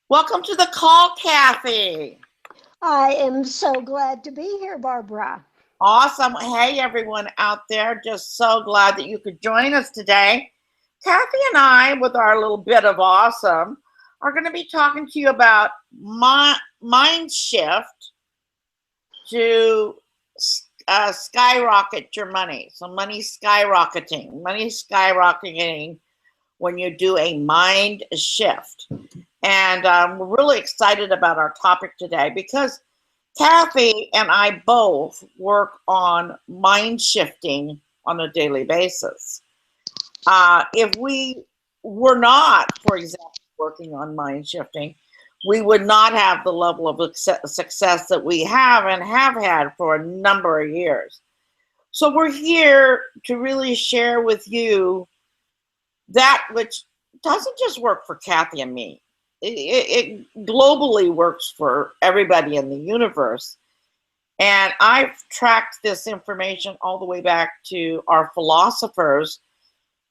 Welcome to the call, Kathy. I am so glad to be here, Barbara. Awesome. Hey, everyone out there. Just so glad that you could join us today. Kathy and I, with our little bit of awesome, are going to be talking to you about mind shift to skyrocket your money. So, money skyrocketing when you do a mind shift. And we're really excited about our topic today because Kathy and I both work on mind shifting on a daily basis. If we were not, for example, working on mind shifting, we would not have the level of success that we have and have had for a number of years. So we're here to really share with you that which doesn't just work for Kathy and me. It globally works for everybody in the universe. And I've tracked this information all the way back to our philosophers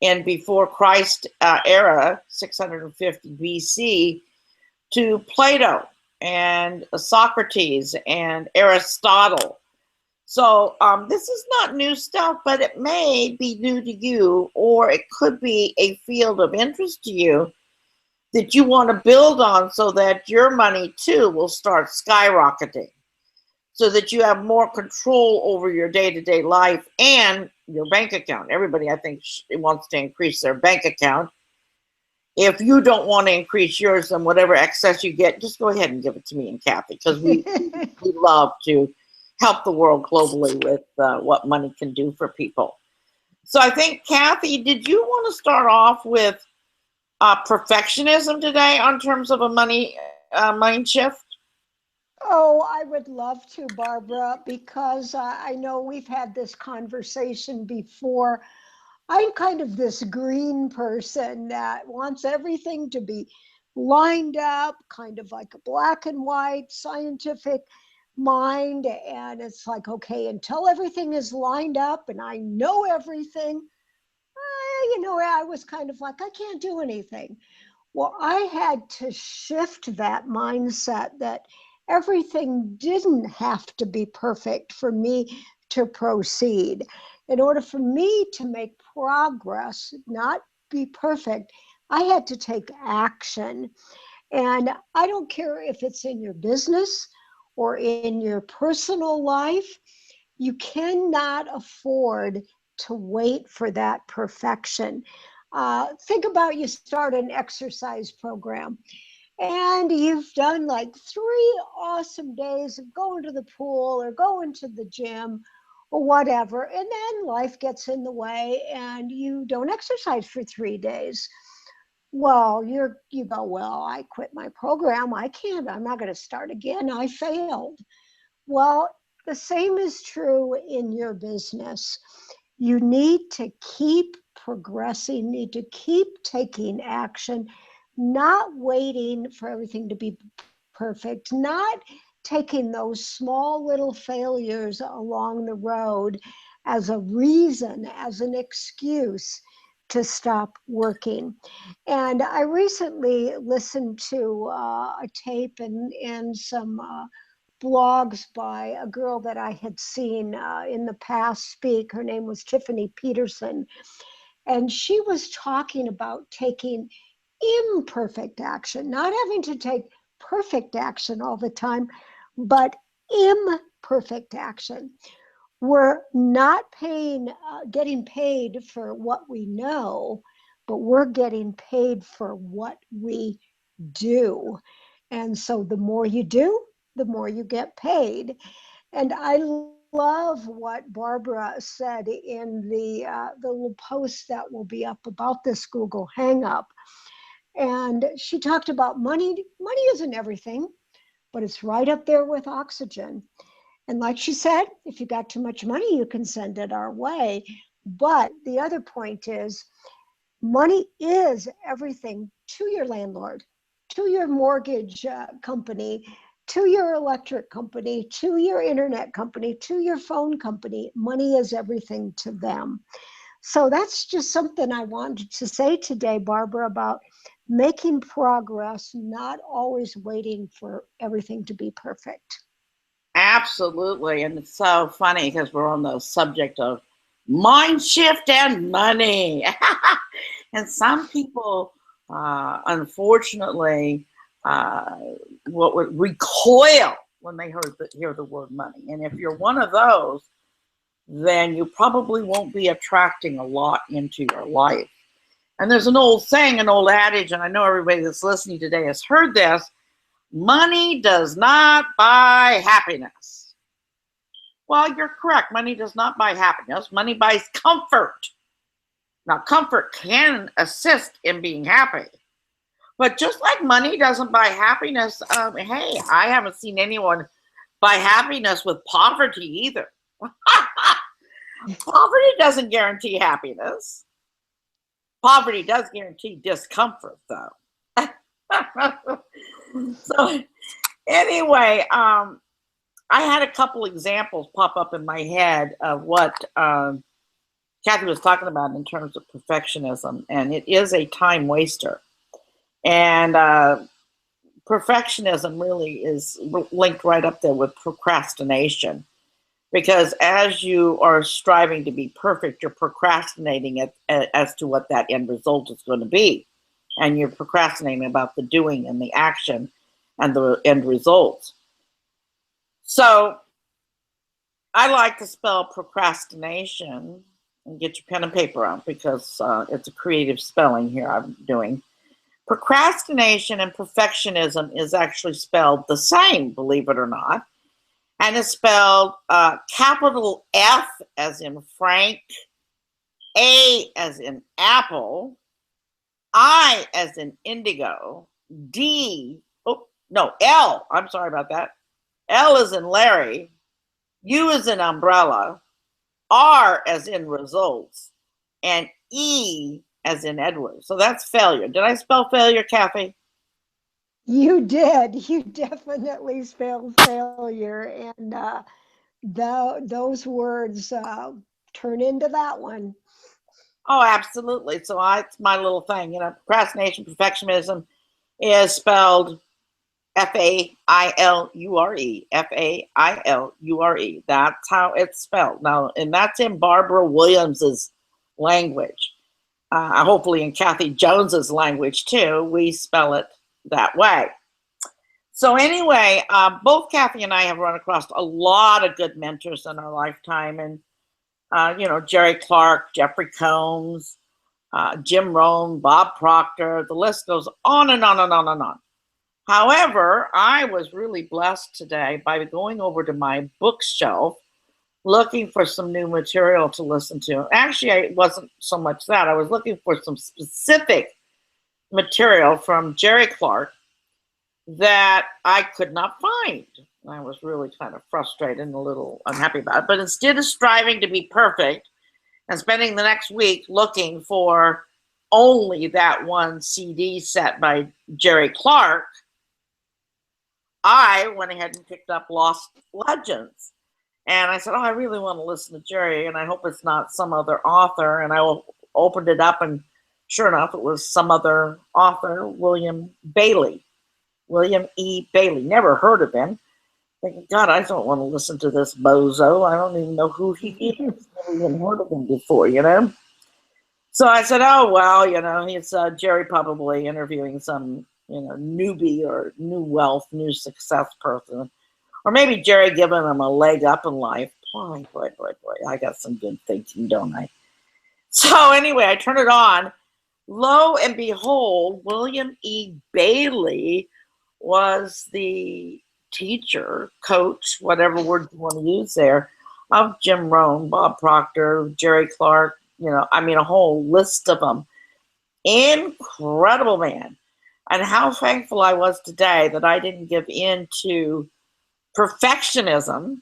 in before Christ era, 650 BC, to Plato and Socrates and Aristotle. So this is not new stuff, but it may be new to you, or it could be a field of interest to you that you want to build on so that your money too will start skyrocketing, so that you have more control over your day-to-day life and your bank account. Everybody, I think, wants to increase their bank account. If you don't want to increase yours, then whatever excess you get, just go ahead and give it to me and Kathy, because we love to help the world globally with what money can do for people. So I think, Kathy, did you want to start off with perfectionism today on terms of a money mind shift? Oh, I would love to, Barbara, because I know we've had this conversation before. I'm kind of this green person that wants everything to be lined up, kind of like a black and white scientific mind. And it's like, okay, until everything is lined up and I know everything, I was kind of like, I can't do anything. Well, I had to shift that mindset that everything didn't have to be perfect for me to proceed. In order for me to make progress, not be perfect, I had to take action. And I don't care if it's in your business or in your personal life, you cannot afford to wait for that perfection. Think about you start an exercise program and you've done like 3 awesome days of going to the pool or going to the gym or whatever, and then life gets in the way and you don't exercise for 3 days. Well, you go, well, I quit my program. I'm not going to start again. I failed. Well, the same is true in your business. You need to keep progressing, need to keep taking action, not waiting for everything to be perfect, not taking those small little failures along the road as a reason, as an excuse to stop working. And I recently listened to a tape and some blogs by a girl that I had seen in the past speak. Her name was Tiffany Peterson. And she was talking about taking imperfect action, not having to take perfect action all the time, but imperfect action. We're not getting paid for what we know, but we're getting paid for what we do. And so the more you do, the more you get paid. And I love what Barbara said in the little post that will be up about this Google Hangup. And she talked about money. Money isn't everything, but it's right up there with oxygen. And like she said, if you got too much money, you can send it our way. But the other point is, money is everything to your landlord, to your mortgage company, to your electric company, to your internet company, to your phone company. Money is everything to them. So that's just something I wanted to say today, Barbara, about making progress, not always waiting for everything to be perfect. Absolutely. And it's so funny because we're on the subject of mind shift and money. And some people, unfortunately, what would recoil when they hear the word money. And if you're one of those, then you probably won't be attracting a lot into your life. And there's an old saying, an old adage, and I know everybody that's listening today has heard this: money does not buy happiness. Well, you're correct. Money does not buy happiness. Money buys comfort. Now, comfort can assist in being happy. But just like money doesn't buy happiness, hey, I haven't seen anyone buy happiness with poverty either. Poverty doesn't guarantee happiness. Poverty does guarantee discomfort, though. So, anyway, I had a couple examples pop up in my head of what Kathy was talking about in terms of perfectionism, and it is a time waster. And perfectionism really is linked right up there with procrastination, because as you are striving to be perfect, you're procrastinating as to what that end result is going to be. And you're procrastinating about the doing and the action and the end results. So I like to spell procrastination, and get your pen and paper out because it's a creative spelling here I'm doing. Procrastination and perfectionism is actually spelled the same, believe it or not. And it's spelled capital F as in Frank, A as in apple, I as in indigo, L, I'm sorry about that. L as in Larry, U as in umbrella, R as in results, and E as in Edward. So that's failure. Did I spell failure, Kathy? You did. You definitely spelled failure. And those words turn into that one. Oh, absolutely. So it's my little thing. Procrastination, perfectionism is spelled Failure, Failure. That's how it's spelled. Now, and that's in Barbara Williams's language. Hopefully in Kathy Jones's language too, we spell it that way. So anyway, both Kathy and I have run across a lot of good mentors in our lifetime. And, Jerry Clark, Jeffrey Combs, Jim Rohn, Bob Proctor, the list goes on and on and on and on. However, I was really blessed today by going over to my bookshelf looking for some new material to listen to. Actually, it wasn't so much that. I was looking for some specific material from Jerry Clark that I could not find. I was really kind of frustrated and a little unhappy about it. But instead of striving to be perfect and spending the next week looking for only that one CD set by Jerry Clark, I went ahead and picked up Lost Legends. And I said, I really want to listen to Jerry, and I hope it's not some other author. And I opened it up, and sure enough, it was some other author, William E. Bailey. Never heard of him. Thinking, God, I don't want to listen to this bozo. I don't even know who he is. Never even heard of him before, So I said, oh, well, it's Jerry probably interviewing some, newbie or new wealth, new success person. Or maybe Jerry giving him a leg up in life. Boy. I got some good thinking, don't I? So anyway, I turn it on. Lo and behold, William E. Bailey was the teacher, coach, whatever word you want to use there, of Jim Rohn, Bob Proctor, Jerry Clark, a whole list of them. Incredible man. And how thankful I was today that I didn't give in to perfectionism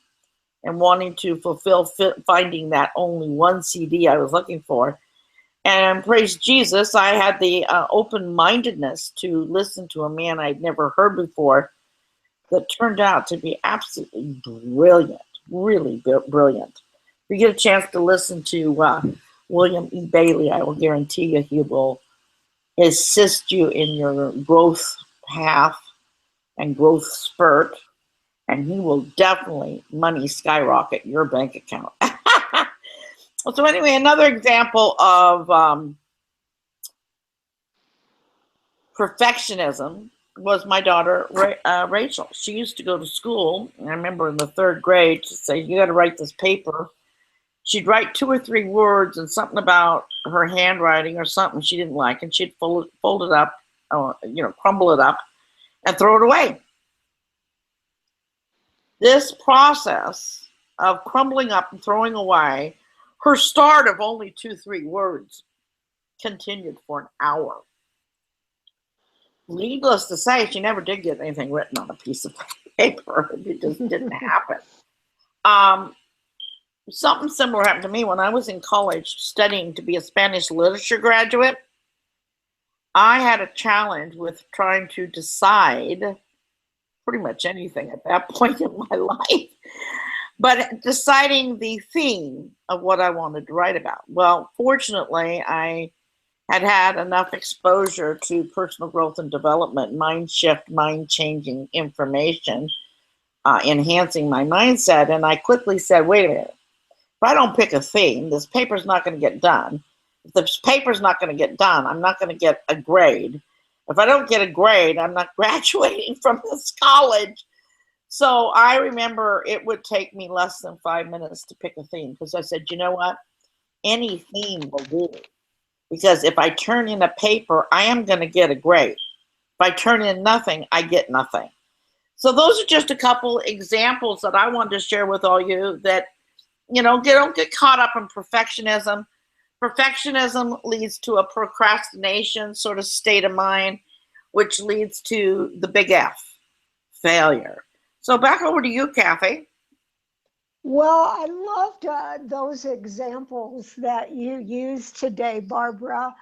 and wanting to fulfill finding that only one CD I was looking for. And praise Jesus, I had the open-mindedness to listen to a man I'd never heard before that turned out to be absolutely brilliant, really brilliant. If you get a chance to listen to William E. Bailey. I will guarantee you he will assist you in your growth path and growth spurt, and he will definitely money skyrocket your bank account. So anyway, another example of perfectionism was my daughter, Rachel. She used to go to school, and I remember in the 3rd grade, she'd say, you got to write this paper. She'd write 2 or 3 words and something about her handwriting or something she didn't like, and she'd fold it up, crumble it up, and throw it away. This process of crumbling up and throwing away her start of only 2-3 words continued for an hour. Needless to say, she never did get anything written on a piece of paper. It just didn't happen. Something similar happened to me when I was in college studying to be a Spanish literature graduate. I had a challenge with trying to decide pretty much anything at that point in my life, but deciding the theme of what I wanted to write about. Well, fortunately, I had enough exposure to personal growth and development, mind shift, mind changing information, enhancing my mindset. And I quickly said, wait a minute, if I don't pick a theme, this paper's not going to get done. If this paper's not going to get done, I'm not going to get a grade. If I don't get a grade, I'm not graduating from this college. So I remember it would take me less than 5 minutes to pick a theme, because I said, you know what? Any theme will do. Because if I turn in a paper, I am going to get a grade. If I turn in nothing, I get nothing. So those are just a couple examples that I wanted to share with all you that, don't get caught up in perfectionism. Perfectionism leads to a procrastination sort of state of mind, which leads to the big F, failure. So back over to you, Kathy. Well, I loved those examples that you used today, Barbara,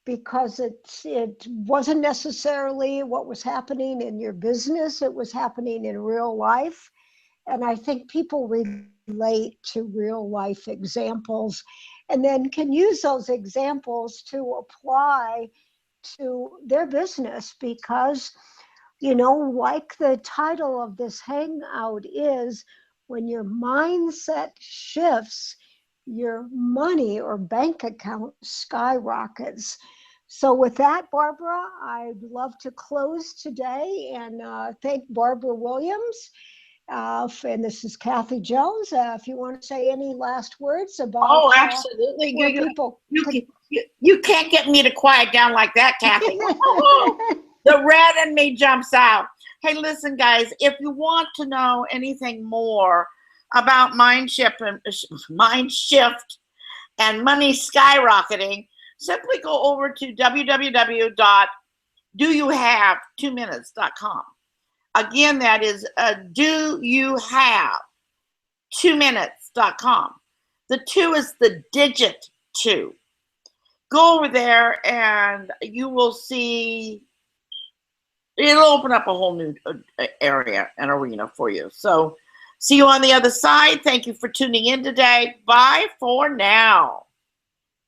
because it wasn't necessarily what was happening in your business. It was happening in real life. And I think people relate to real life examples and then can use those examples to apply to their business because, like the title of this hangout is, when your mindset shifts, your money or bank account skyrockets. So with that, Barbara, I'd love to close today and thank Barbara Williams. And this is Kathy Jones. If you want to say any last words about absolutely. people. You can't get me to quiet down like that, Kathy. The red in me jumps out. Hey, listen, guys, if you want to know anything more about mind shift and money skyrocketing, simply go over to www.doyouhave2minutes.com. Again, that is doyouhave2minutes.com. The 2 is the digit 2. Go over there and you will see, it'll open up a whole new area and arena for you. So see you on the other side. Thank you for tuning in today. Bye for now.